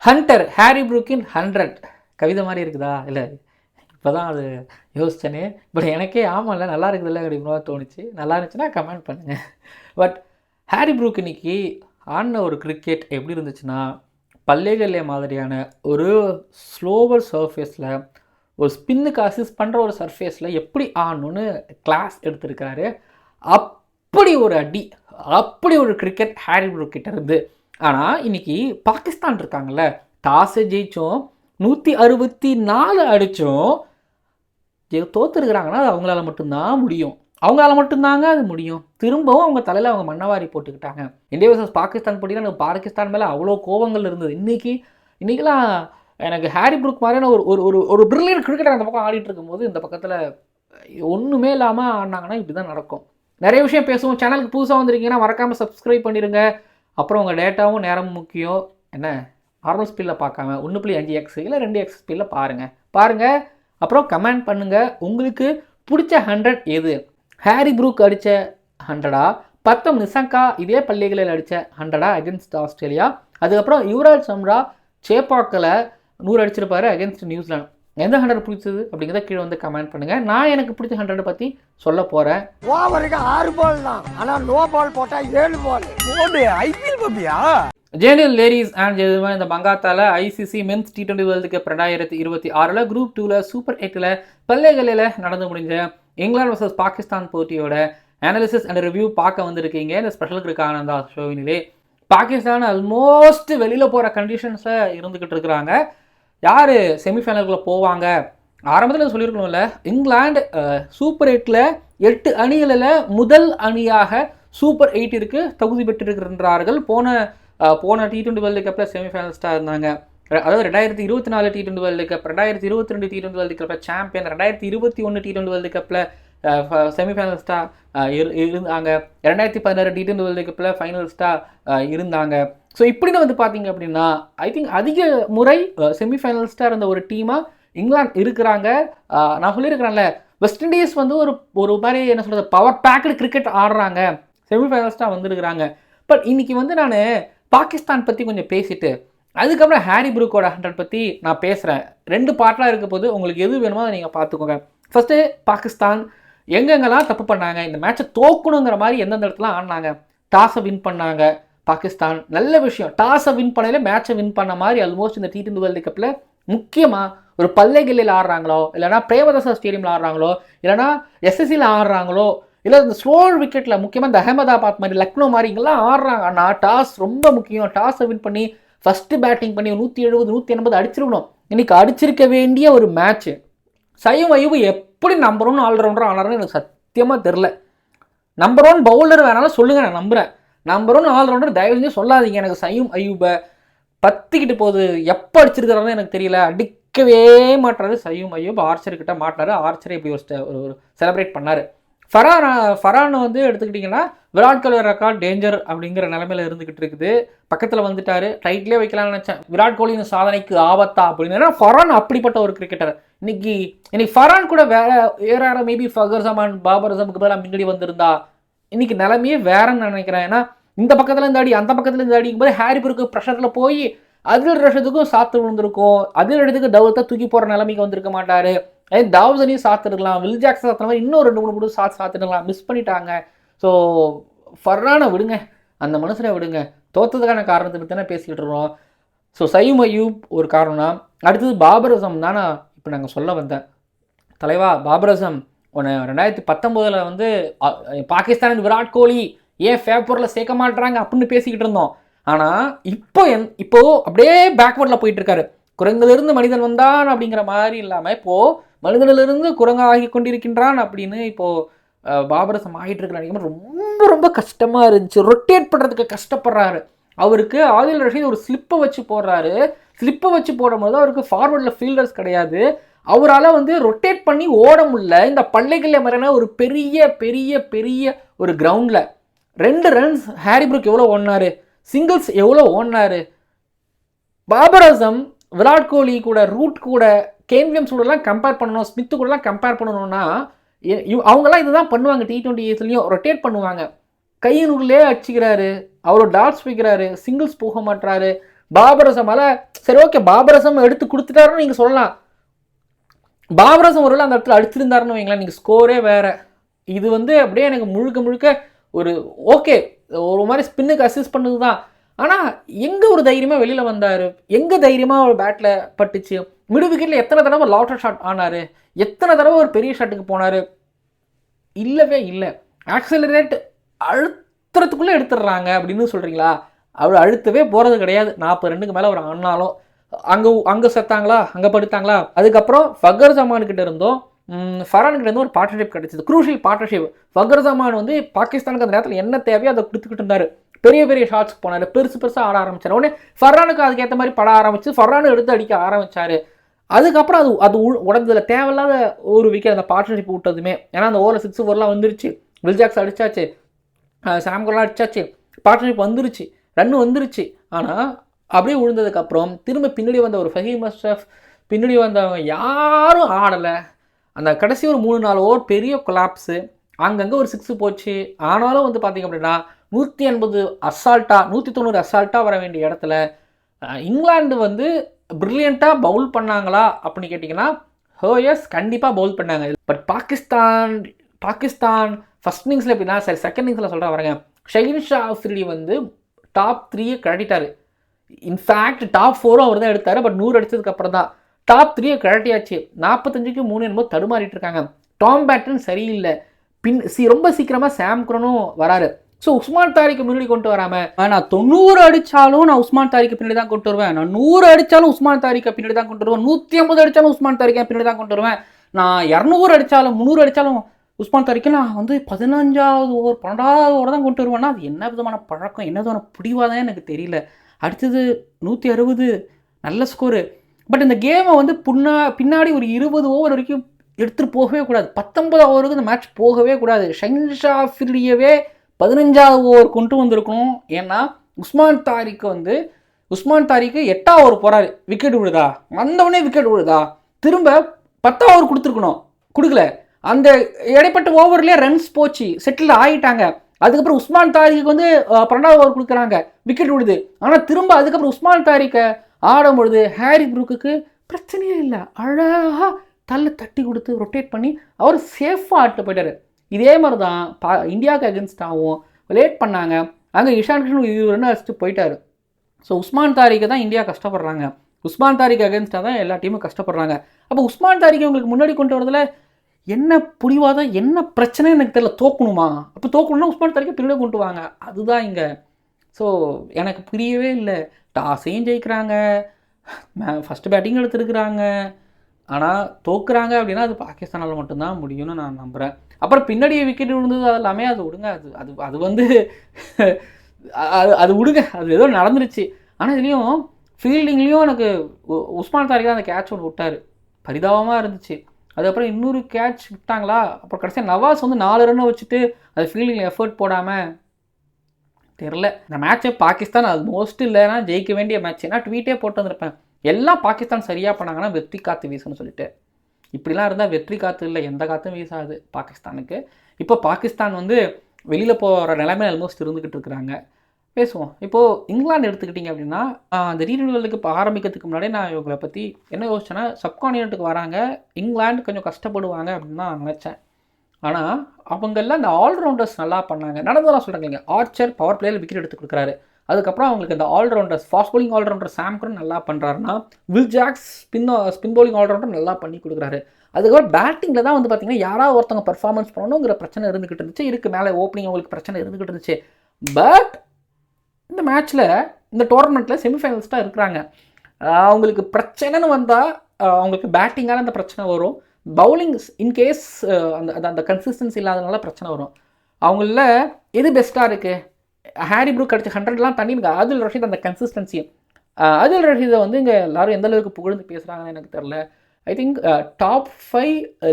Hunter Harry ப்ரூக்கின் 100 கவிதை மாதிரி இருக்குதா? இல்லை இப்போ தான் அது யோசிச்சேனே. பட் எனக்கே ஆமாம்ல நல்லா இருக்குதுல்ல அப்படிங்கிற தோணுச்சு. நல்லா இருந்துச்சுன்னா கமெண்ட் பண்ணுங்கள். பட் ஹாரி ப்ரூக் இன்னைக்கு ஆடின ஒரு கிரிக்கெட் எப்படி இருந்துச்சுன்னா, பல்லேகல்லே மாதிரியான ஒரு ஸ்லோவர் சர்ஃபேஸில் ஒரு ஸ்பின்னுக்கு அசிஸ்ட் பண்ணுற ஒரு சர்ஃபேஸில் எப்படி ஆடணும்னு கிளாஸ் எடுத்திருக்காரு. அப்படி ஒரு அடி, அப்படி ஒரு கிரிக்கெட் ஹாரி ப்ரூக் கிட்ட இருந்து. ஆனால் இன்னைக்கு பாகிஸ்தான் இருக்காங்கல்ல, டாஸை ஜெயிச்சோம் 164 அடித்தோம் தோற்றுருக்குறாங்கன்னா அது அவங்களால மட்டும்தான் முடியும். அவங்களால மட்டும்தாங்க அது முடியும். திரும்பவும் அவங்க தலையில் அவங்க மண்ணவாரி போட்டுக்கிட்டாங்க. இந்தியா வர்சஸ் பாகிஸ்தான் போட்டியில் எனக்கு பாகிஸ்தான் மேலே அவ்வளோ கோபங்கள் இருந்தது. இன்றைக்கெலாம் எனக்கு ஹாரி ப்ரூக் மாதிரியான ஒரு ஒரு ஒரு பிரில்லியன்ட் கிரிக்கெட்டர் அந்த பக்கம் ஆடிட்டு இருக்கும்போது இந்த பக்கத்தில் ஒன்றுமே இல்லாமல் ஆடினாங்கன்னா இப்படி தான் நடக்கும். நிறைய விஷயம் பேசுவோம். சேனலுக்கு புதுசாக வந்திருக்கீங்கன்னா மறக்காமல் சப்ஸ்கிரைப் பண்ணிடுங்க. அப்புறம் உங்கள் டேட்டாவும் நேரமும் முக்கியம். என்ன நார்மல் ஸ்பீடில் பார்க்காம 1.5x இல்லை 2x ஸ்பீடில் பாருங்கள். அப்புறம் கமெண்ட் பண்ணுங்கள். உங்களுக்கு பிடிச்ச 100 எது? ஹாரி ப்ரூக் அடித்த 100ஆ, பத்தம் நிசங்கா இதே பள்ளிகளில் அடித்த 100ஆ அகென்ஸ்ட் ஆஸ்திரேலியா? அதுக்கப்புறம் யுவராஜ் சம்ரா சேப்பாக்கில் 100 அடிச்சிருப்பாரு அகென்ஸ்ட் நியூசிலாந்து. எந்த 100 பிடிச்சது அப்படிங்கிறத கீழே வந்து கமெண்ட் பண்ணுங்கள். நான் எனக்கு பிடிச்ச 100 பற்றி சொல்ல போகிறேன். ஓவருக்கு 6 பால் தான், ஆனால் நோ பால் போட்டால் 7 பால். ஐபிஎல் பப்பியா? ஜேனியல் லேரிஸ் அண்ட் ஜெதுமா இந்த பங்காத்தால ICC men's T20 world cup 2026 group 2ல சூப்பர் 8ல் பல்லேகல்லேல நடந்து முடிஞ்ச இங்கிலாந்து வர்சஸ் பாகிஸ்தான் போட்டியோட அனாலிசிஸ் அண்ட் ரிவ்யூ பார்க்க வந்திருக்கீங்க. இந்த ஸ்பெஷல் கிரிக்கெட் ஆனந்தா ஷோவினிலே பாகிஸ்தான் ஆல்மோஸ்ட் வெளியில் போகிற கண்டிஷன்ஸை இருந்துக்கிட்டு இருக்கிறாங்க. யார் செமிஃபைனலுக்குள்ளே போவாங்க? ஆரம்பத்தில் சொல்லியிருக்கணும்ல, இங்கிலாந்து சூப்பர் 8ல் 8 அணிகளில் முதல் அணியாக சூப்பர் 8 தகுதி பெற்றிருக்கின்றார்கள். போன T20 வேர்ல்டு கப்பில் செமிஃபைனலிஸ்டாக இருந்தாங்க. அதாவது 2024 T20 world cup, 2022 T20 world கப்பில் சாம்பியன், 2021 T20 வேர்ல்டு கப்பில் செமிஃபைனலிஸ்டாக இருந்தாங்க, 2016 T20 வேர்ல்டு கப்பில் ஃபைனலிஸ்டாக இருந்தாங்க. ஸோ இப்படின்னு வந்து பார்த்தீங்க அப்படின்னா ஐ திங்க் அதிக முறை செமிஃபைனலிஸ்டாக இருந்த ஒரு டீமாக இங்கிலாந்து இருக்கிறாங்க. நான் சொல்லியிருக்கிறேன்ல, வெஸ்ட் இண்டீஸ் வந்து ஒரு மாதிரி என்ன சொல்கிறது பவர் பேக்டு கிரிக்கெட் ஆடுறாங்க, செமிஃபைனலிஸ்டாக வந்துருக்கிறாங்க. பட் இன்னைக்கு வந்து நான் பாகிஸ்தான் பற்றி கொஞ்சம் பேசிட்டு அதுக்கப்புறம் ஹாரி ப்ரூக்கோட 100 பற்றி நான் பேசுகிறேன். 2 பார்ட்லாம் இருக்க போது உங்களுக்கு எது வேணுமோ அதை நீங்கள் பார்த்துக்கோங்க. ஃபஸ்ட்டு பாகிஸ்தான் எங்கெங்கெல்லாம் தப்பு பண்ணாங்க, இந்த மேட்சை தோக்கணுங்கிற மாதிரி எந்தெந்த இடத்துல ஆடினாங்க. டாஸை வின் பண்ணாங்க பாகிஸ்தான், நல்ல விஷயம். டாஸை வின் பண்ணல மேட்சை வின் பண்ண மாதிரி ஆல்மோஸ்ட் இந்த T20 வேர்ல்டு கப்பில் முக்கியமாக ஒரு பல்லேகல்லேல ஆடுறாங்களோ, இல்லைனா பிரேமதாசா ஸ்டேடியமில் ஆடுறாங்களோ, இல்லைனா SSCயில் ஆடுறாங்களோ, இல்லை இந்த ஸ்லோவர் விக்கெட்டில் முக்கியமாக இந்த அகமதாபாத் மாதிரி லக்னோ மாதிரி இங்கெல்லாம் ஆடுறாங்க. ஆனால் டாஸ் ரொம்ப முக்கியம். டாஸை வின் பண்ணி ஃபஸ்ட்டு பேட்டிங் பண்ணி 170 180 அடிச்சிருக்கணும். இன்றைக்கி அடிச்சிருக்க வேண்டிய ஒரு மேட்ச்சு. சையும் அய்யூப் எப்படி நம்பர் 1 ஆல்ரவுண்டர் ஆனாருன்னு எனக்கு சத்தியமாக தெரில. நம்பர் 1 பவுலர் வேணாலும் சொல்லுங்கள், நான் நம்புகிறேன். நம்பர் 1 ஆல்ரவுண்டர் தயவு செஞ்சு சொல்லாதீங்க. எனக்கு சையும் அய்யூபை பற்றிக்கிட்டு போகுது. எப்போ அடிச்சிருக்கிறாருன்னு எனக்கு தெரியல. அடிக்கவே மாட்டாரு சையும் அய்யூப். ஆர்ச்சர்கிட்ட மாட்டினாரு. ஆர்ச்சரை இப்படி ஒரு செலிப்ரேட் பண்ணார். ஃபரான் வந்து எடுத்துக்கிட்டிங்கன்னா விராட் கோலி ரெக்கார்ட் டேஞ்சர் அப்படிங்கிற நிலைமையில் இருந்துக்கிட்டு இருக்குது. பக்கத்தில் வந்துட்டார். டைட்லேயே வைக்கலாம்னு நினச்சேன். விராட் கோலியின் சாதனைக்கு ஆபத்தா அப்படின்னு. ஃபரான் அப்படிப்பட்ட ஒரு கிரிக்கெட்டர். இன்னைக்கு ஃபரான் கூட வேற மேபி ஃபகர் ஜமான் பாபர் அசமுக்கு பதிலாக முன்னாடி வந்திருந்தா இன்னைக்கு நிலைமையே வேறன்னு நினைக்கிறேன். ஏன்னா இந்த பக்கத்தில் இந்த அடி அந்த பக்கத்தில் இந்த அடிக்கும் போது ஹாரி ப்ரூக் ப்ரெஷரில் போய் அதில் ரஷத்துக்கும் சாத்து விழுந்திருக்கும். அதில் இடத்துக்கு டவுத்தை தூக்கி போகிற நிலைமைக்கு வந்திருக்க மாட்டார். தாவூதனையும் சாத்திருக்கலாம், வில் ஜாக்சன் சாத்தின மாதிரி இன்னும் 2-3 சாத்திடலாம். மிஸ் பண்ணிட்டாங்க. ஸோ ஃபர்ரானை விடுங்க, அந்த மனுஷனை விடுங்க. தோற்றதுக்கான காரணத்தை பற்றி தானே பேசிக்கிட்டு இருக்கோம். ஸோ சையும் அய்யூப் ஒரு காரணம்னா, அடுத்தது பாபர் அசம் தான் நான் இப்போ நாங்கள் சொல்ல வந்தேன். தலைவா பாபர் அசம் 2019 வந்து பாகிஸ்தான் விராட் கோலி ஏன் பேப்பரில் சேர்க்க மாட்டுறாங்க அப்படின்னு பேசிக்கிட்டு இருந்தோம். ஆனால் இப்போ அப்படியே பேக்வர்டில் போயிட்டு இருக்காரு. குரங்கிலிருந்து மனிதன் வந்தான் அப்படிங்கிற மாதிரி இல்லாமல் இப்போது மனிதனிலிருந்து குரங்காகி கொண்டிருக்கின்றான் அப்படின்னு இப்போது பாபர் அசம் ஆகிட்டு இருக்கிற ரொம்ப ரொம்ப கஷ்டமாக இருந்துச்சு. ரொட்டேட் பண்ணுறதுக்கு கஷ்டப்படுறாரு. அவருக்கு ஆதில் ரஷீத் ஒரு ஸ்லிப்பை வச்சு போடுறாரு. ஸ்லிப்பை வச்சு போடும்போது அவருக்கு ஃபார்வர்டில் ஃபீல்டர்ஸ் கிடையாது. அவரால் வந்து ரொட்டேட் பண்ணி ஓட முடியல. இந்த பள்ளைகளில் மாதிரியான ஒரு பெரிய பெரிய பெரிய ஒரு கிரவுண்டில் 2 ரன்ஸ் ஹாரி ப்ரூக் எவ்வளோ ஓடினார், சிங்கிள்ஸ் எவ்வளோ ஓடினார். பாபர் அசம் விராட் கோலி கூட, ரூட் கூட, கேன் வில்லியம்ஸ் கூடலாம் கம்பேர் பண்ணணும், ஸ்மித்து கூடலாம் கம்பேர் பண்ணணும்னா அவங்கெல்லாம் இதுதான் பண்ணுவாங்க. T20 ரொட்டேட் பண்ணுவாங்க. கையினுள்ளே அடிச்சுக்கிறாரு, அவரோட டாட்ஸ் வைக்கிறாரு, சிங்கிள்ஸ் போக மாட்டாரு. பாபர் அசமால சரி ஓகே பாபர் அசம் எடுத்து கொடுத்துட்டாருன்னு நீங்கள் சொல்லலாம். பாபர் அசம் ஒருவேளை அந்த இடத்துல அடிச்சிருந்தாருன்னு வைங்களேன், நீங்கள் ஸ்கோரே வேற. இது வந்து அப்படியே எனக்கு முழுக்க முழுக்க ஒரு ஓகே ஒரு மாதிரி ஸ்பின்னுக்கு அசிஸ்ட் பண்ணது தான். ஆனால் எங்கே ஒரு தைரியமாக வெளியில் வந்தார், எங்கே தைரியமாக ஒரு பேட்டில் பட்டுச்சு, மிடு விக்கெட்டில் எத்தனை தடவை லாட்டர் ஷாட் ஆனார், எத்தனை தடவை ஒரு பெரிய ஷாட்டுக்கு போனார், இல்லவே இல்லை. ஆக்சலரேட் அழுத்துறதுக்குள்ளே எடுத்துடுறாங்க அப்படின்னு சொல்கிறீங்களா? அவர் அழுத்தவே போகிறது கிடையாது. 40 ரன்னுக்கு மேலே அவர் ஆனாலும் அங்கே செத்தாங்களா, அங்கே படுத்தாங்களா. அதுக்கப்புறம் ஃபக்கர் ஜமான்கிட்ட இருந்தோம் ஃபரான்கிட்ட இருந்து ஒரு பார்ட்னர்ஷிப் கிடைச்சது, குரூஷியல் பார்ட்னர்ஷிப். ஃபக்கர் ஜமான் வந்து பாகிஸ்தானுக்கு அந்த நேரத்தில் என்ன தேவையோ அதை கொடுத்துக்கிட்டு இருந்தார். பெரிய பெரிய ஷாட்ஸ் போனார், பெருசாக ஆட ஆரம்பிச்சார். உடனே ஃபர்ரானுக்கு அதுக்கேற்ற மாதிரி பட ஆரம்பிச்சு ஃபர்ரானு எடுத்து அடிக்க ஆரம்பித்தார். அதுக்கப்புறம் அது உடம்புல தேவையில்லாத ஒரு விக்கெட் அந்த பார்ட்னர்ஷிப் விட்டதுமே. ஏன்னா அந்த ஓவரில் 6 ஓவர்லாம் வந்துருச்சு, வில்ஜாக்ஸ் அடிச்சாச்சு, சாம்கர்லாம் அடிச்சாச்சு, பார்ட்னர்ஷிப் வந்துருச்சு, ரன்னு வந்துருச்சு. ஆனால் அப்படியே விழுந்ததுக்கப்புறம் திரும்ப பின்னாடி வந்த ஒரு ஃபஹீம் அஷ்ரஃப், பின்னாடி வந்தவங்க யாரும் ஆடலை. அந்த கடைசி ஒரு 3-4 ஓவர் பெரிய கொலாப்ஸு, அங்கங்கே ஒரு 6 போச்சு. ஆனாலும் வந்து பார்த்திங்க அப்படின்னா 180 அசால்ட்டாக 190 அசால்ட்டாக வர வேண்டிய இடத்துல இங்கிலாந்து வந்து ப்ரில்லியண்ட்டாக பவுல் பண்ணாங்களா அப்படின்னு கேட்டிங்கன்னா எஸ் கண்டிப்பாக பவுல் பண்ணாங்க. பட் பாகிஸ்தான் ஃபஸ்ட் இன்னிங்ஸில் எப்படின்னா சரி செகண்ட் இன்னிங்ஸில் சொல்கிறேன் வரேங்க, ஷஹீன்ஷா அஃப்ரிடி வந்து டாப் 3 கழட்டிட்டார். இன்ஃபேக்ட் டாப் 4 அவர் தான் எடுத்தார். பட் 100 அடித்ததுக்கப்புறம் தான் டாப் 3 கழட்டியாச்சு. 45க்கு 3 என்னமோ தடுமாறிட்டு இருக்காங்க. டாம் பேட்டன் சரியில்லை, ரொம்ப சீக்கிரமாக சாம் குரனும் வராரு. ஸோ உஸ்மான் தாரிக்கு முன்னாடி கொண்டு வராமல் நான் 90 அடித்தாலும் நான் உஸ்மான் தாரிக்கு பின்னாடி தான் கொண்டு வருவேன், நான் 100 அடித்தாலும் உஸ்மான் தாரிக்கு பின்னாடி தான் கொண்டு வருவேன், 150 அடித்தாலும் உஸ்மான் தாரிக்கு பின்னாடி தான் கொண்டு வருவேன், நான் 200 அடித்தாலும் 300 அடித்தாலும் உஸ்மான் தாரிக்கு நான் வந்து 15வது ஓவர் 12வது ஓவர் தான் கொண்டு வருவேன்னா அது என்ன விதமான பழக்கம், என்ன விதமான பிடிவாதான் எனக்கு தெரியல. அடுத்தது 160 நல்ல ஸ்கோரு. பட் இந்த கேமை வந்து பின்னாடி ஒரு 20 ஓவர் வரைக்கும் எடுத்துகிட்டு போகவே கூடாது. 19 ஓவருக்கு இந்த மேட்ச் போகவே கூடாது. ஷஹீன்ஷா அஃப்ரிடியவே 15வது ஓவர் கொண்டு வந்திருக்கணும். ஏன்னா உஸ்மான் தாரிக்கு 8வது ஓவர் போகிறாரு, விக்கெட் விழுதா, வந்தவொடனே விக்கெட் விழுதா, திரும்ப 10வது ஓவர் கொடுத்துருக்கணும், கொடுக்கல. அந்த இடைப்பட்ட ஓவர்லேயே ரன்ஸ் போச்சு, செட்டில் ஆகிட்டாங்க. அதுக்கப்புறம் உஸ்மான் தாரிக்கு வந்து 12வது ஓவர் கொடுக்குறாங்க, விக்கெட் விழுது. ஆனால் திரும்ப அதுக்கப்புறம் உஸ்மான் தாரிக்கை ஆடும்பொழுது ஹாரி ப்ரூக்குக்கு பிரச்சனையே இல்லை, அழகாக தட்டி கொடுத்து ரொட்டேட் பண்ணி அவர் சேஃபாக ஆட்டு போயிட்டார். இதே மாதிரி தான் இந்தியாவுக்கு அகென்ஸ்டாகவும் லேட் பண்ணாங்க. அங்கே இஷான் கிஷன் 20 ரன் அடிச்சுட்டு போயிட்டார். ஸோ உஸ்மான் தாரிக்கு தான் இந்தியா கஷ்டப்படுறாங்க, உஸ்மான் தாரிக்கு அகென்ஸ்டாக தான் எல்லா டீமும் கஷ்டப்படுறாங்க. அப்போ உஸ்மான் தாரிக்கு உங்களுக்கு முன்னாடி கொண்டு வரதுல என்ன புடிவாதம், என்ன பிரச்சனை எனக்கு தெரியல. தோக்கணுமா? அப்போ தோக்கணும்னா உஸ்மான் தாரிக்கு பின்னாடி கொண்டு வாங்க, அதுதான் இங்கே. ஸோ எனக்கு புரியவே இல்லை. டாஸையும் ஜெயிக்கிறாங்க, ஃபஸ்ட்டு பேட்டிங் எடுத்துருக்குறாங்க, ஆனால் தோக்குறாங்க அப்படின்னா அது பாகிஸ்தானால் மட்டும்தான் முடியும்னு நான் நம்புகிறேன். அப்புறம் பின்னாடி விக்கெட் விழுந்தது அது எல்லாமே அது விடுங்க, அது வந்து அது விடுங்க, அது ஏதோ நடந்துருச்சு. ஆனால் இதுலேயும் ஃபீல்டிங்லேயும் எனக்கு உஸ்மான் தாரிக் தான் அந்த கேட்ச் ஒன்று விட்டார், பரிதாபமாக இருந்துச்சு. அதுக்கப்புறம் இன்னொரு கேட்ச் விட்டாங்களா, அப்புறம் கடைசியாக நவாஸ் வந்து 4 ரன்னை வச்சுட்டு அது ஃபீல்டிங்கில் எஃபர்ட் போடாமல் தெரில. இந்த மேட்ச்சை பாகிஸ்தான் அது மோஸ்ட் இல்லைன்னா ஜெயிக்க வேண்டிய மேட்ச். ஏன்னா ட்வீட்டே போட்டு வந்திருப்பேன், எல்லாம் பாகிஸ்தான் சரியாக பண்ணாங்கன்னா வெற்றி காற்று வீசுன்னு சொல்லிட்டு. இப்படிலாம் இருந்தால் வெற்றி காற்று இல்லை, எந்த காற்றும் வீசாது பாகிஸ்தானுக்கு. இப்போ பாகிஸ்தான் வந்து வெளியில் போகிற நிலைமையில் ஆல்மோஸ்ட் இருந்துக்கிட்டு இருக்கிறாங்க. பேசுவோம். இப்போது இங்கிலாந்து எடுத்துக்கிட்டிங்க அப்படின்னா அந்த T20 வேர்ல்டு கப் ஆரம்பிக்கிறதுக்கு முன்னாடியே நான் இவங்களை பற்றி என்ன யோசிச்சேன்னா, சப்கான்டினென்ட்டுக்கு வராங்க, இங்கிலாந்து கொஞ்சம் கஷ்டப்படுவாங்க அப்படின்னு தான் நான் நினச்சேன். ஆனால் அவங்கெல்லாம் இந்த ஆல்ரவுண்டர்ஸ் நல்லா பண்ணாங்க. நடந்ததெல்லாம் சொல்கிறாங்க, ஆர்ச்சர் பவர் பிளேயில் விக்கெட் எடுத்து கொடுக்குறாரு. அதுக்கப்புறம் அவங்களுக்கு இந்த ஆல்ரவுண்டர்ஸ், ஃபாஸ்ட் பவுலிங் ஆல்ரவுண்டர் சாம் கரன் நல்லா பண்ணுறாருன்னா, வில்ஜாக்ஸ் ஸ்பின் பவுலிங் ஆல்ரவுண்டர் நல்லா பண்ணி கொடுக்குறாரு. அதுக்கப்புறம் பேட்டிங்கில் தான் வந்து பார்த்திங்கன்னா யாராவது ஒருத்தவங்க பர்ஃபார்மன்ஸ் பண்ணணுங்கிற பிரச்சனை இருந்துக்கிட்டு இருந்துச்சு, இருக்குது மேலே ஓப்பனிங் அவங்களுக்கு பிரச்சனை இருந்துக்கிட்டு இருந்துச்சு. பட் இந்த மேட்ச்சில் இந்த டோர்னமெண்ட்டில் செமிஃபைனல்ஸ்டாக இருக்கிறாங்க. அவங்களுக்கு பிரச்சனைன்னு வந்தால் அவங்களுக்கு பேட்டிங்கால் அந்த பிரச்சனை வரும், பவுலிங்ஸ் இன்கேஸ் அந்த கன்சிஸ்டன்சி இல்லாதனால பிரச்சனை வரும். அவங்கள எது பெஸ்ட்டாக இருக்குது? ஹாரி ப்ரூக் அடிச்ச 100லாம் தண்ணி ஆதில் ரஷீத் அந்த கன்சிஸ்டன்சி. ஆதில் ரஷீதை வந்து இங்கே எல்லாரும் எந்த அளவுக்கு புகழ்ந்து பேசுகிறாங்கன்னு எனக்கு தெரில. I think top 5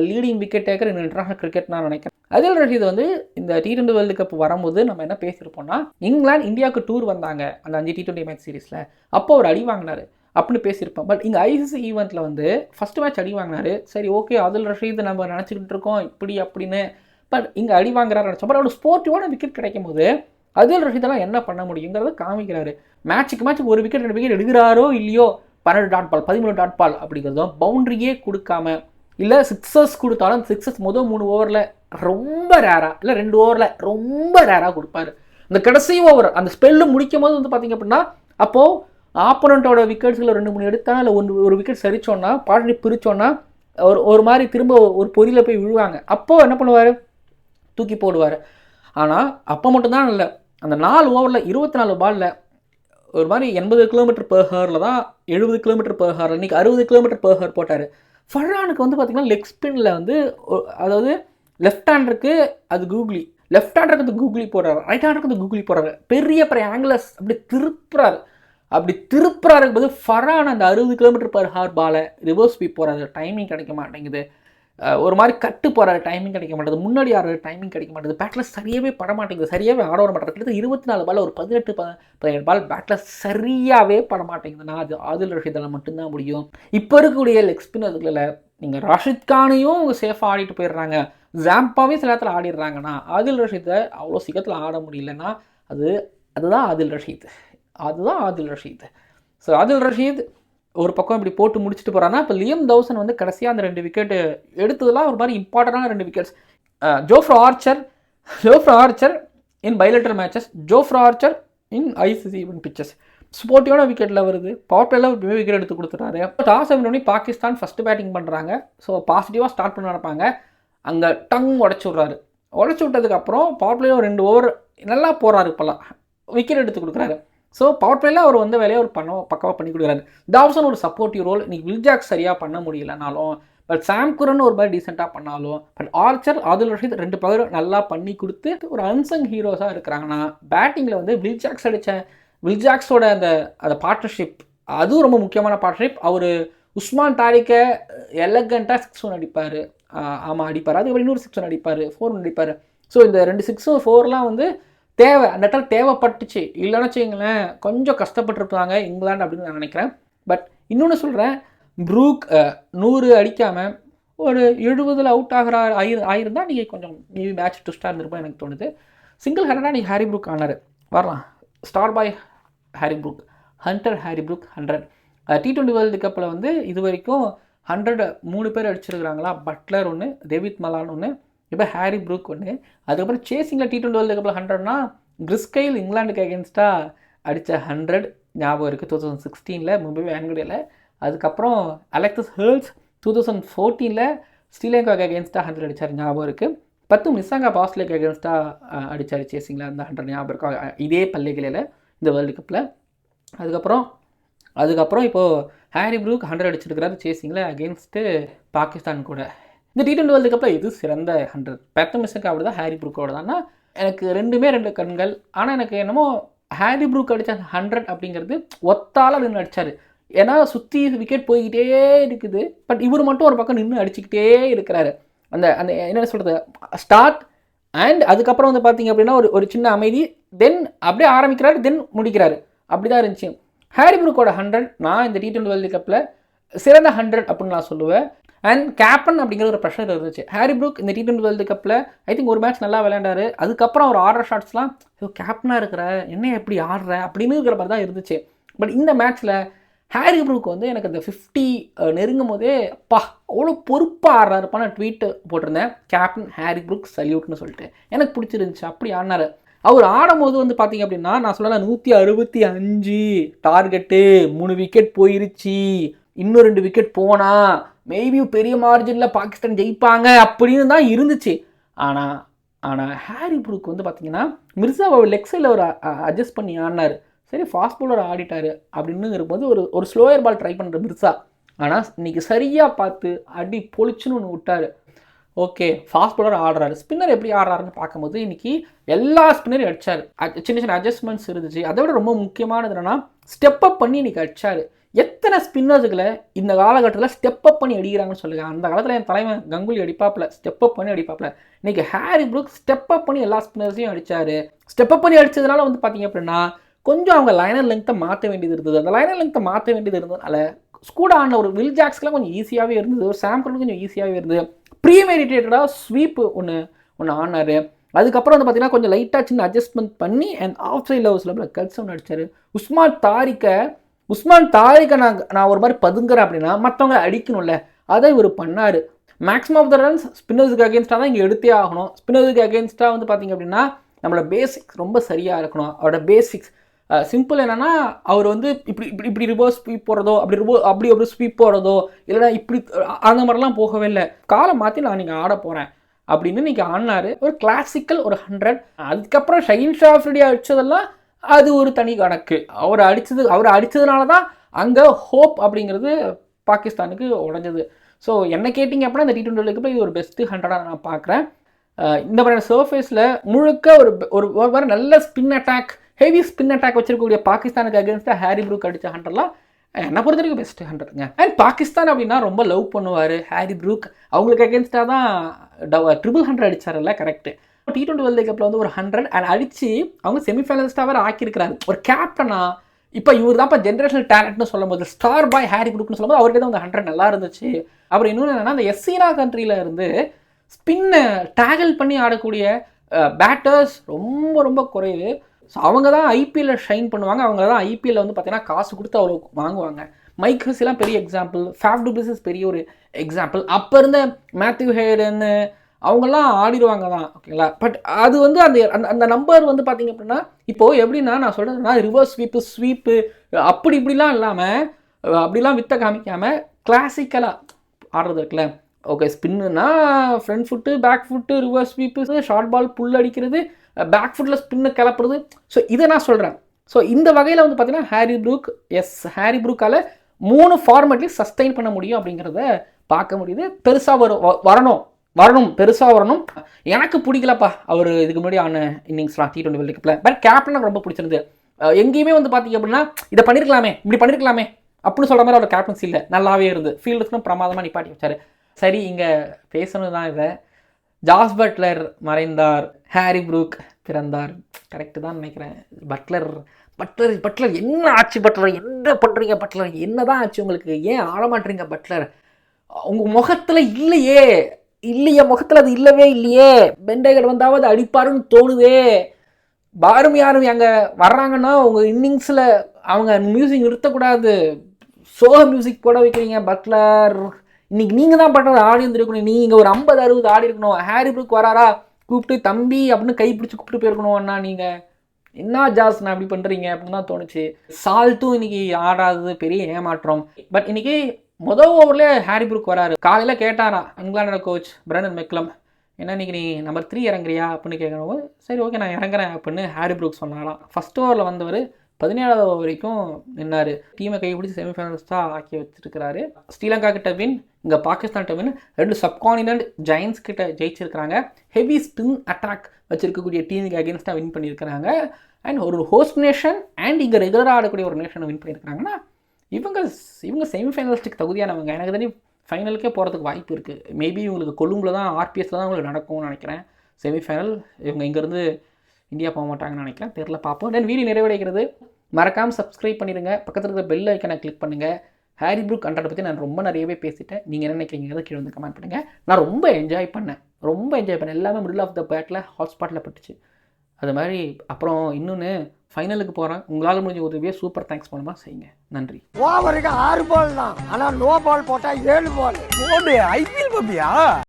leading wicket taker இந்த இன்டர்நேஷனல் கிரிக்கெட் நான் நினைக்கிறேன். ஆதில் ரஷீத் வந்து இந்த T20 வேர்ல்டு கப் வரும்போது நம்ம என்ன பேசியிருப்போம்னா, இங்கிலாந்து இந்தியாவுக்கு டூர் வந்தாங்க அந்த 5 T20 மேட்ச் சீரீஸில், அப்போ அவர் அடி வாங்கினார் அப்படின்னு பேசியிருப்போம். பட் இங்கே ICC ஈவெண்ட்டில் வந்து ஃபஸ்ட் மேட்ச் அடி வாங்கினார். சரி ஓகே, ஆதில் ரஷீத் நம்ம நினச்சிக்கிட்டு இருக்கோம் இப்படி அப்படின்னு. பட் இங்கே அடி வாங்குறாரு நினச்சோம். பட் அவரோட ஸ்போர்ட்டிவான விக்கெட் கிடைக்கும் போது ஆதில் ரஷீதெல்லாம் என்ன பண்ண முடியுங்கிறத காமிக்கிறாரு. மேட்சுக்கு மேட்ச் ஒரு விக்கெட் 2 விக்கெட் எடுக்கிறாரோ இல்லையோ 12 டாட் பால் 13 டாட் பால் அப்படிங்கிறதும் பவுண்டரியே கொடுக்காம இல்லை சிக்ஸஸ் கொடுத்தாலும் சிக்ஸஸ் முதல் 3 ஓவரில் ரொம்ப ரேராக இல்லை 2 ஓவரில் ரொம்ப ரேராக கொடுப்பாரு. இந்த கடைசி ஓவர் அந்த ஸ்பெல்லு முடிக்கும் போது வந்து பார்த்தீங்க அப்படின்னா அப்போது ஆப்போனண்ட்டோட விக்கெட்ஸில் 2-3 எடுத்தா இல்லை ஒரு விக்கெட் சரிச்சோன்னா பாட்டி பிரித்தோன்னா ஒரு மாதிரி திரும்ப ஒரு பொறியில் போய் விழுவாங்க. அப்போது என்ன பண்ணுவார், தூக்கி போடுவார். ஆனால் அப்போ மட்டும்தான் இல்லை, அந்த 4 ஓவரில் 24 பாலில் ஒரு மாதிரி 80 km/h தான் 70 km/h, இன்றைக்கி 60 km/h போட்டார். ஃபர்ஹானுக்கு வந்து பார்த்திங்கன்னா லெக் ஸ்பின்னில் வந்து அதாவது லெஃப்ட் ஹேண்டருக்கு அது கூகுளி, லெஃப்ட் ஹேண்டருக்கு அது கூகுளி போடுறாரு, ரைட் ஹேண்டருக்கு அது கூகுளி போடுறாரு, பெரிய ஆங்கிலஸ் அப்படி திருப்புறாருக்கு போது ஃபர்ஹான் அந்த 60 km/h பாலை ரிவர்ஸ் ஸ்வீப் போகிறாரு, டைமிங் கிடைக்க மாட்டேங்குது. ஒரு மாதிரி கட்டு போகிறாரு, டைமிங் கிடைக்க மாட்டேங்குது. முன்னாடி ஆடுற டைமிங் கிடைக்க மாட்டேங்குது. பேட்டில் சரியாகவே பட மாட்டேங்குது, சரியாகவே ஆட வர மாட்டேங்குது. 24 பால் ஒரு 18-17 பால் பேட்டில் சரியாகவே பட மாட்டேங்குதுன்னா அது ஆதில் ரஷீதால் மட்டும்தான் முடியும். இப்போ இருக்கக்கூடிய லெக் ஸ்பின்னர்களில் நீங்கள் ராஷித் கானையும் அவங்க சேஃபாக ஆடிட்டு போயிடுறாங்க, ஜாம்பாவே சில நேரத்தில் ஆடிடுறாங்கன்னா ஆதில் ரஷீதை அவ்வளோ சீக்கிரத்தில் ஆட முடியலன்னா அதுதான் ஆதில் ரஷீத். ஸோ ஆதில் ரஷீத் ஒரு பக்கம் இப்படி போட்டு முடிச்சுட்டு போகிறான்னா, இப்போ லியம் தௌசன் வந்து கடைசியாக அந்த 2 விக்கெட்டு எடுத்ததுலாம் ஒரு மாதிரி இம்பார்ட்டண்டான 2 wickets. Jofra Archer in bilateral matches, Jofra Archer in ICC pitches. ஸ்போர்ட்டிவான விக்கெட்டில் வருது, பவர் பிளேயில் விக்கெட் எடுத்து கொடுத்துட்டாரு. டாஸ் வின் பண்ணி பாகிஸ்தான் ஃபஸ்ட்டு பேட்டிங் பண்ணுறாங்க. ஸோ பாசிட்டிவாக ஸ்டார்ட் பண்ண நடப்பாங்க. அங்கே உடச்சி விட்டதுக்கப்புறம் பவர் பிளேயில் 2 ஓவர் நல்லா போகிறாரு, இப்போல்லாம் விக்கெட் எடுத்து கொடுக்குறாரு. ஸோ பவர் பிளேயில் அவர் வந்த வேலையை அவர் பக்காவாக பண்ணி கொடுக்குறாரு. டாவ்சன் ஒரு சப்போர்ட்டிவ் ரோல், இன்றைக்கி வில் ஜாக்ஸ் சரியாக பண்ண முடியலனாலும், பட் சாம் குரன் ஒரு மாதிரி டீசெண்டாக பண்ணாலும், பட் ஆர்ச்சர் ஆதில் ரஷீத் 2 பேரும் நல்லா பண்ணி கொடுத்து ஒரு அன்சங் ஹீரோஸாக இருக்கிறாங்கன்னா, பேட்டிங்கில் வந்து வில் ஜாக்ஸோட அந்த பார்ட்னர்ஷிப் அதுவும் ரொம்ப முக்கியமான பார்ட்னர்ஷிப். அவர் உஸ்மான் தாரிக்கை எலகண்ட்டாக 6 1 அடிப்பார், அடிப்பார். அதுக்கப்புறம் இன்னொரு 6 1 அடிப்பார், 4 1 அடிப்பார். ஸோ இந்த 2 6 4 வந்து தேவை, அந்த இடத்துல தேவைப்பட்டுச்சு. இல்லைன்னு வச்சுங்களேன் கொஞ்சம் கஷ்டப்பட்டுருப்பாங்க இங்கிலாந்து அப்படின்னு நான் நினைக்கிறேன். பட் இன்னொன்று சொல்கிறேன், ப்ரூக் 100 அடிக்காமல் ஒரு 70 அவுட் ஆகிருந்தால் நீங்கள் கொஞ்சம் மேட்ச் ட்விஸ்ட்டாக இருந்திருப்போம் எனக்கு தோணுது. சிங்கிள் ஹேண்டடாக நீங்கள் ஹாரி ப்ரூக் ஆனார், வரலாம் ஸ்டார் பாய் Harry Brook, Harry Brook 100. T20 world கப்பில் வந்து இது வரைக்கும் 100 3 பேர் அடிச்சிருக்கிறாங்களா, பட்லர் 1, டேவிட் மலான் 1, இப்போ ஹாரி ப்ரூக் 1. அதுக்கப்புறம் சேசிங்கில் T20 வேர்ல்டு கப்பில் 100னா கிறிஸ்கைல் இங்கிலாந்துக்கு அகேன்ஸ்டாக அடித்த 100 ஞாபகம் இருக்குது 2016 மும்பை வான்கடேயில். அதுக்கப்புறம் அலெக்சஸ் ஹெர்ல்ஸ் 2014 ஸ்ரீலங்காவுக்கு அகேன்ஸ்டாக 100 அடித்தார் ஞாபகம் இருக்குது. 10 மிஸ்ஸாங்க ஆஸ்திரேலியாவுக்கு அகேன்ஸ்டாக அடித்தார் சேசிங்கில் அந்த 100 ஞாபகம் இருக்கும், இதே பள்ளிகளில் இந்த வேர்ல்டு கப்பில். அதுக்கப்புறம் இப்போது ஹாரி ப்ரூக் 100 அடிச்சிருக்கிறாரு சேசிங்கில் அகேன்ஸ்ட்டு பாகிஸ்தான் கூட. இந்த T20 வேர்ல்டு கப்பில் எது சிறந்த 100? பெத்த மிஸ்ஸுக்கு அப்படி தான் ஹாரி ப்ரூக்கோட தான்னா எனக்கு 2 கண்கள். ஆனால் எனக்கு என்னமோ ஹாரி ப்ரூக் அடித்த 100 அப்படிங்கிறது ஒத்தால் நின்று அடித்தார். ஏன்னா சுற்றி விக்கெட் போய்கிட்டே இருக்குது, பட் இவர் மட்டும் ஒரு பக்கம் நின்று அடிச்சுக்கிட்டே இருக்கிறாரு. அந்த என்ன சொல்கிறது ஸ்டார்ட் அண்ட் அதுக்கப்புறம் வந்து பார்த்தீங்க அப்படின்னா ஒரு சின்ன அமைதி, தென் அப்படியே ஆரம்பிக்கிறாரு, தென் முடிக்கிறாரு, அப்படி தான் இருந்துச்சு. ஹாரி ப்ரூக்கோட 100 நான் இந்த T20 வேர்ல்டு கப்பில் சிறந்த 100 அப்படின்னு நான் சொல்லுவேன். அண்ட் கேப்டன் அப்படிங்கிற ஒரு ப்ரெஷர் இருந்துச்சு. ஹாரி ப்ரூக் இந்த T20 வேர்ல்டு கப்பில் ஐ திங்க் ஒரு மேட்ச் நல்லா விளையாண்டாரு. அதுக்கப்புறம் அவர் ஆடுற ஷாட்ஸ்லாம் கேப்டனாக இருக்கிற என்ன எப்படி ஆடுற அப்படின்னு இருக்கிற மாதிரி தான் இருந்துச்சு. பட் இந்த மேட்ச்சில் ஹாரி ப்ரூக் வந்து எனக்கு அந்த 50 நெருங்கும் போதே அவ்வளோ பொறுப்பாக ஆடுறாருப்பான ட்வீட்டு போட்டிருந்தேன், கேப்டன் ஹாரி ப்ரூக் சல்யூட்னு சொல்லிட்டு. எனக்கு பிடிச்சிருந்துச்சு, அப்படி ஆடினார். அவர் ஆடும்போது வந்து பார்த்தீங்க அப்படின்னா நான் சொல்லலாம் 165 டார்கெட்டு, 3 விக்கெட் போயிருச்சு, இன்னும் 2 விக்கெட் போனால் மேபி பெரிய மார்ஜினில் பாகிஸ்தான் ஜெயிப்பாங்க அப்படின்னு தான் இருந்துச்சு. ஆனால் ஹாரி ப்ரூக் வந்து பார்த்தீங்கன்னா மிர்சாவை லெக் சைடில் ஒரு அட்ஜஸ்ட் பண்ணி ஆடினார். சரி ஃபாஸ்ட் பவுலர் ஆடிட்டார் அப்படின்னு இருக்கும்போது ஒரு ஸ்லோயர் பால் ட்ரை பண்ணுற மிர்சா, ஆனால் இன்றைக்கி சரியாக பார்த்து அடி பொழிச்சுன்னு ஒன்று விட்டார். ஓகே ஃபாஸ்ட் பவுலர் ஆடுறாரு, ஸ்பின்னர் எப்படி ஆடுறாருன்னு பார்க்கும்போது இன்றைக்கி எல்லா ஸ்பின்னரையும் அடித்தார். சின்ன அட்ஜஸ்ட்மெண்ட்ஸ் இருந்துச்சு. அதை விட ரொம்ப முக்கியமானது என்னென்னா ஸ்டெப் அப் பண்ணி இன்றைக்கி அடித்தார். எத்தனை ஸ்பின்னர்ஸுகளை இந்த காலகட்டத்தில் ஸ்டெப் அப் பண்ணி அடிக்கிறாங்கன்னு சொல்லுங்கள். அந்த காலத்தில் என் தலைவன் கங்குலி அடிப்பாப்பில், ஸ்டெப் அப் பண்ணி அடிப்பாப்பில். இன்றைக்கி ஹாரி ப்ரூக் ஸ்டெப் அப் பண்ணி எல்லா ஸ்பின்னர்ஸையும் அடித்தார். ஸ்டெப் அப் பண்ணி அடித்ததுனால வந்து பார்த்தீங்க அப்படின்னா கொஞ்சம் அவங்க லைனர் லெங்க்த்தை மாற்ற வேண்டியது இருந்தது. அந்த லைனர் லெங்க்த்தை மாற்ற வேண்டியது இருந்ததுனால கூட ஆன ஒரு வில் ஜாக்ஸ்க்கெலாம் கொஞ்சம் ஈஸியாகவே இருந்தது, ஒரு சாம் கரனுக்கு கொஞ்சம் ஈஸியாகவே இருந்தது. ப்ரீமெடிட்டேட்டடாக ஸ்வீப் ஒன்று ஆனார். அதுக்கப்புறம் வந்து பார்த்தீங்கன்னா கொஞ்சம் லைட்டாக சின்ன அட்ஜஸ்ட்மெண்ட் பண்ணி அண்ட் ஆஃப் சைட் லவ்ஸில் கல்சம் நடிச்சார். உஸ்மான் தாரிக்கை நான் ஒரு மாதிரி பதுங்குறேன் அப்படின்னா மற்றவங்க அடிக்கணும்ல, அதை இவர் பண்ணார். மேக்ஸிமம் ஆஃப் த ரன்ஸ் ஸ்பின்னர்ஸுக்கு அகேன்ஸ்டாக தான் இங்கே எடுத்தே ஆகணும். ஸ்பின்னர்ஸுக்கு அகேன்ஸ்டாக வந்து பார்த்திங்க அப்படின்னா நம்மளோட பேசிக்ஸ் ரொம்ப சரியாக இருக்கணும். அவரோட பேசிக்ஸ் சிம்பிள் என்னென்னா அவர் வந்து இப்படி ரிவர்ஸ் ஸ்வீப் போடுறதோ அப்படி ஸ்வீப் போடுறதோ இல்லைனா இப்படி அந்த மாதிரிலாம் போகவே இல்லை. காலை மாற்றி நான் நீங்கள் ஆட போகிறேன் அப்படின்னு இன்றைக்கி ஆடினார். ஒரு கிளாசிக்கல் ஒரு 100. அதுக்கப்புறம் ஷஹீன் ஷா அஃப்ரிடி அடித்ததெல்லாம் அது ஒரு தனி கணக்கு. அவர் அடித்ததுனால தான் அங்கே ஹோப் அப்படிங்கிறது பாகிஸ்தானுக்கு உடஞ்சது. ஸோ என்ன கேட்டிங்க அப்படின்னா இந்த T20 வேர்ல்டு கப்பில் இது ஒரு பெஸ்ட்டு 100 நான் பார்க்குறேன். இந்த மாதிரியான சர்ஃபேஸில் முழுக்க ஒரு மாதிரி நல்ல spin attack, heavy spin attack வச்சிருக்கக்கூடிய பாகிஸ்தானுக்கு அகேன்ஸ்டாக ஹாரி ப்ரூக் அடித்த 100லாம் என்னை பொறுத்த வரைக்கும் பெஸ்ட்டு 100ங்க. அண்ட் பாகிஸ்தான் அப்படின்னா ரொம்ப லவ் பண்ணுவார் ஹாரி ப்ரூக். அவங்களுக்கு அகேன்ஸ்டாக தான் 100 அடித்தார்ல, கரெக்டு. T20 வேர்ல்டு கப்பில் வந்து ஒரு 100 அண்ட் அடித்து அவங்க செமிஃபைனலிஸ்டாக ஆக்கியிருக்கிறாரு. ஒரு கேப்டனா இப்போ இவர் தான் இப்போ ஜென்ரேஷனல் டேலண்ட்னு சொல்லும் போது, ஸ்டார் பாய் ஹாரி ப்ரூக்னு சொல்லும்போது அவர்கிட்ட தான் அந்த 100 நல்லா இருந்துச்சு. அப்புறம் இன்னொன்று என்னென்னா அந்த எஸ்சீனா கண்ட்ரியில் இருந்து ஸ்பின்னை டேக்கிள் பண்ணி ஆடக்கூடிய பேட்டர்ஸ் ரொம்ப ரொம்ப குறைவு. ஸோ அவங்க தான் ஐபிஎல்ல ஷைன் பண்ணுவாங்க. அவங்க தான் ஐபிஎல்ல வந்து பார்த்தீங்கன்னா காசு கொடுத்து அவ்வளோ வாங்குவாங்க. மைக் ஹெஸ்ஸிலாம் பெரிய எக்ஸாம்பிள், ஃபேஃப் டு பிளஸஸ் பெரிய ஒரு எக்ஸாம்பிள். அப்போ இருந்த மேத்யூ ஹேடன் அவங்கெல்லாம் ஆடிடுவாங்க தான், ஓகேங்களா. பட் அது வந்து அந்த நம்பர் வந்து பார்த்தீங்க அப்படின்னா இப்போது எப்படின்னா நான் சொல்கிறதுனா ரிவர்ஸ் ஸ்வீப்பு அப்படி இப்படிலாம் இல்லாமல் அப்படிலாம் வித்த காமிக்காமல் கிளாசிக்கலாக ஆடுறது இருக்குல்ல. ஓகே, ஸ்பின்னுனா front foot, back foot, reverse sweep, short ball pull அடிக்கிறது, பேக் ஃபுட்டில் ஸ்பின்னு கிளப்புறது. ஸோ இதை நான் சொல்கிறேன். ஸோ இந்த வகையில் வந்து பார்த்தீங்கன்னா ஹாரி ப்ரூக்கால் 3 ஃபார்மேட்லேயும் சஸ்டெயின் பண்ண முடியும் அப்படிங்கிறத பார்க்க முடியுது. பெருசாக வரணும். எனக்கு பிடிக்கலப்பா அவர் இதுக்கு முன்னாடி ஆன இன்னிங்ஸ்லாம் T20 வேர்ல்டு கப்பில். பட் கேப்டன் எனக்கு ரொம்ப பிடிச்சிருந்து. எங்கேயுமே வந்து பார்த்தீங்க அப்படின்னா இதை இப்படி பண்ணியிருக்கலாமே அப்படின்னு சொல்கிற மாதிரி அவர் கேப்டன்சி இல்லை, நல்லாவே இருந்து ஃபீல்டுக்கும் பிரமாதமாக நிப்பாட்டி வச்சார். சரி, இங்கே பேசணும் தான் இதை. ஜாஸ் பட்லர் மறைந்தார், ஹாரி ப்ரூக் பிறந்தார். கரெக்டு தான் நினைக்கிறேன். பட்லர் என்ன ஆச்சு? பட்லர் என்ன பண்ணுறீங்க? பட்லர் என்ன தான் ஆச்சு உங்களுக்கு? ஏன் ஆட மாட்டீங்க? பட்லர் உங்கள் முகத்தில் முகத்தில் அது இல்லவே இல்லையே. பெண்டைகள் வந்தாவது அடிப்பாருன்னு தோணுதே. யாரும் அங்கே வர்றாங்கன்னா உங்கள் இன்னிங்ஸில் அவங்க மியூசிக் நிறுத்தக்கூடாது, சோக மியூசிக் போட வைக்கிறீங்க. பட்லர் இன்னைக்கு நீங்கள் தான் பண்ணுறது ஆடி வந்துருக்கணும். நீங்கள் ஒரு 50-60 ஆடி இருக்கணும். ஹாரி ப்ரூக் வராரா கூப்பிட்டு தம்பி அப்படின்னு கை பிடிச்சி கூப்பிட்டு போயிருக்கணும். அண்ணா நீங்கள் என்ன ஜாஸ் நான் அப்படி பண்ணுறீங்க அப்படின்னு தான் தோணுச்சு. சால்ட்டும் இன்னைக்கு ஆடாதது பெரிய ஏமாற்றம். பட் இன்னைக்கு முதல் ஓவர்லேயே ஹாரி ப்ரூக் வராரு. காலையில் கேட்டாராம் இங்கிலாண்டோட கோச் பிரெண்டன் மெக்கலம், என்ன இன்னைக்கு நீ நம்பர் 3 இறங்குறியா அப்படின்னு கேட்கணும். சரி ஓகே நான் இறங்குறேன் அப்படின்னு ஹாரி ப்ரூக் சொன்னாராம். ஃபர்ஸ்ட் ஓவரில் வந்தவர் 17வது ஓவர் வரைக்கும் நின்னார். டீமை கைப்பிடிச்சி செமிஃபைனலிஸ்டாக ஆக்கி வச்சிருக்கிறாரு. ஸ்ரீலங்கா கிட்ட வின், இங்கே பாகிஸ்தான் கிட்ட வின், 2 சப்கான்டினென்ட் ஜெயின்ஸ் கிட்ட ஜெயிச்சிருக்கிறாங்க. ஹெவி ஸ்பின் அட்டாக் வச்சிருக்கக்கூடிய டீமுக்கு அகேன்ஸ்டாக வின் பண்ணியிருக்கிறாங்க. அண்ட் ஒரு ஹோஸ்ட் நேஷன் அண்ட் இங்கே ரெகுலராக ஆடக்கூடிய ஒரு நேஷனை வின் பண்ணியிருக்கிறாங்கன்னா இவங்க செமிஃபைனலிஸ்ட்டுக்கு தகுதியானவங்க. எனக்கு தெரிஞ்சு ஃபைனலுக்கே போகிறதுக்கு வாய்ப்பு இருக்குது. மேபி இவங்களுக்கு கொழும்பில் தான் RPSல தான் உங்களுக்கு நடக்கும்னு நினைக்கிறேன் செமிஃபைனல். இவங்க இங்கேருந்து இந்தியா போக மாட்டாங்கன்னு நினைக்கிறேன், தெரில, பார்ப்போம். தென் வீடியோ நிறைவடைகிறது. மறக்காமல் சப்ஸ்கிரைப் பண்ணிடுங்க, பக்கத்தில் இருக்கிற பெல் ஐக்கனை கிளிக் பண்ணுங்கள். ஹாரி ப்ரூக் 100 பற்றி நான் ரொம்ப நிறையவே பேசிட்டேன். நீங்கள் என்ன நினைக்கிறீங்கிறத கீழே வந்து கமெண்ட் பண்ணுங்கள். நான் ரொம்ப என்ஜாய் பண்ணேன். எல்லாமே மிடில் ஆஃப் த பேட்டில் ஹாட்ஸ்பாட்டில் பட்டுச்சு. அது மாதிரி அப்புறம் இன்னொன்று ஃபைனலுக்கு போகிறேன். உங்களால் முடிஞ்ச உதவியே சூப்பர் தேங்க்ஸ் பண்ணுமா செய்யுங்க. நன்றி. ஓவருக்கு 6 பால் தான், ஆனால் நோ பால் போட்டால் 7 பால். ஐபிஎல் பப்பியா?